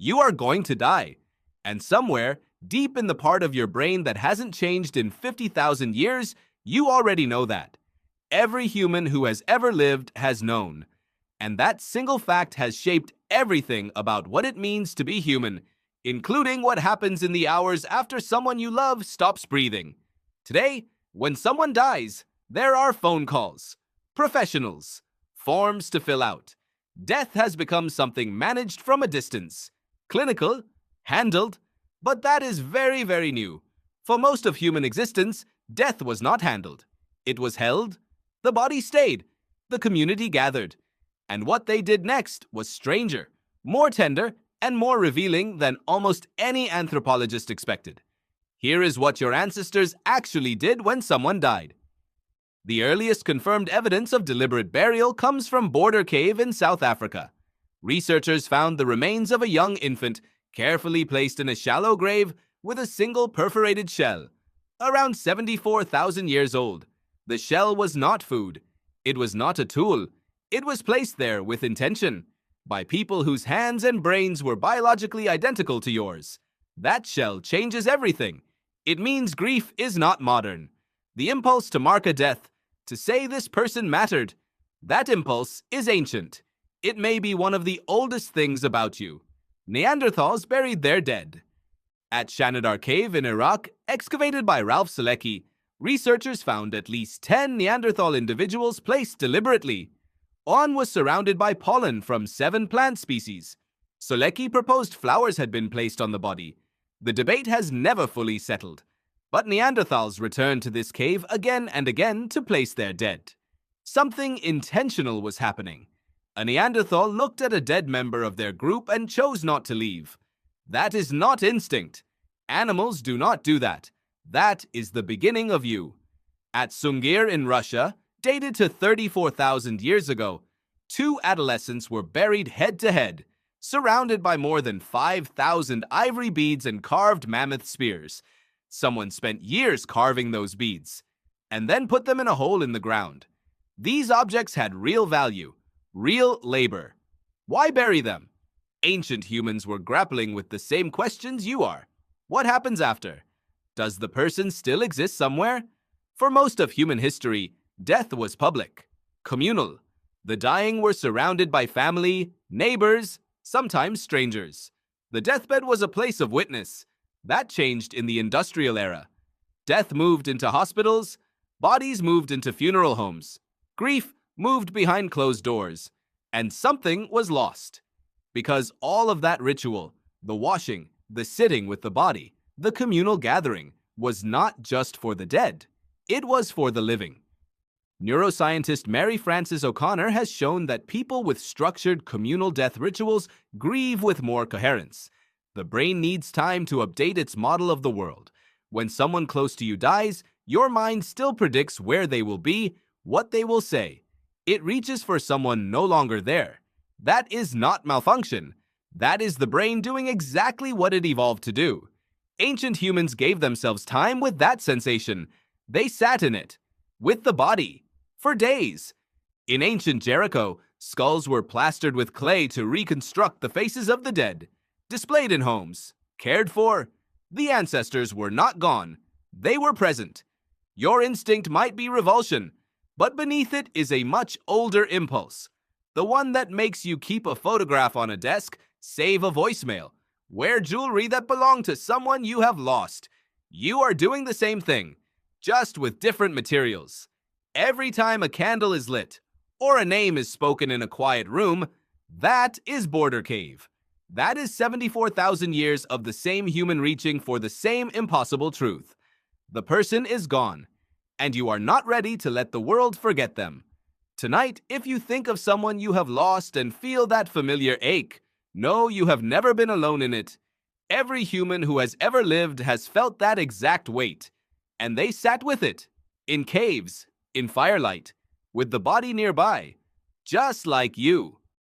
You are going to die. And somewhere, deep in the part of your brain that hasn't changed in 50,000 years, you already know that. Every human who has ever lived has known. And that single fact has shaped everything about what it means to be human, including what happens in the hours after someone you love stops breathing. Today, when someone dies, there are phone calls, professionals, forms to fill out. Death has become something managed from a distance, clinical, handled, but that is very, very new. For most of human existence, death was not handled. It was held, the body stayed, the community gathered. And what they did next was stranger, more tender, and more revealing than almost any anthropologist expected. Here is what your ancestors actually did when someone died. The earliest confirmed evidence of deliberate burial comes from Border Cave in South Africa. Researchers found the remains of a young infant carefully placed in a shallow grave with a single perforated shell, around 74,000 years old. The shell was not food. It was not a tool. It was placed there with intention, by people whose hands and brains were biologically identical to yours. That shell changes everything. It means grief is not modern. The impulse to mark a death, to say this person mattered, that impulse is ancient. It may be one of the oldest things about you. Neanderthals buried their dead. At Shanidar Cave in Iraq, excavated by Ralph Selecki, researchers found at least 10 Neanderthal individuals placed deliberately. On was surrounded by pollen from 7 plant species. Selecki proposed flowers had been placed on the body. The debate has never fully settled, but Neanderthals returned to this cave again and again to place their dead. Something intentional was happening. A Neanderthal looked at a dead member of their group and chose not to leave. That is not instinct. Animals do not do that. That is the beginning of you. At Sungir in Russia, dated to 34,000 years ago, 2 adolescents were buried head-to-head, surrounded by more than 5,000 ivory beads and carved mammoth spears. Someone spent years carving those beads, and then put them in a hole in the ground. These objects had real value, real labor. Why bury them? Ancient humans were grappling with the same questions you are. What happens after? Does the person still exist somewhere? For most of human history, death was public, communal. The dying were surrounded by family, neighbors, sometimes strangers. The deathbed was a place of witness. That changed in the industrial era. Death moved into hospitals, bodies moved into funeral homes. Grief moved behind closed doors, and something was lost. Because all of that ritual, the washing, the sitting with the body, the communal gathering, was not just for the dead. It was for the living. Neuroscientist Mary Frances O'Connor has shown that people with structured communal death rituals grieve with more coherence. The brain needs time to update its model of the world. When someone close to you dies, your mind still predicts where they will be, what they will say. It reaches for someone no longer there. That is not malfunction. That is the brain doing exactly what it evolved to do. Ancient humans gave themselves time with that sensation. They sat in it, with the body, for days. In ancient Jericho, skulls were plastered with clay to reconstruct the faces of the dead. Displayed in homes, cared for. The ancestors were not gone. They were present. Your instinct might be revulsion, but beneath it is a much older impulse. The one that makes you keep a photograph on a desk, save a voicemail, wear jewelry that belonged to someone you have lost. You are doing the same thing, just with different materials. Every time a candle is lit, or a name is spoken in a quiet room, that is Border Cave. That is 74,000 years of the same human reaching for the same impossible truth. The person is gone, and you are not ready to let the world forget them. Tonight, if you think of someone you have lost and feel that familiar ache, know you have never been alone in it. Every human who has ever lived has felt that exact weight, and they sat with it, in caves, in firelight, with the body nearby, just like you.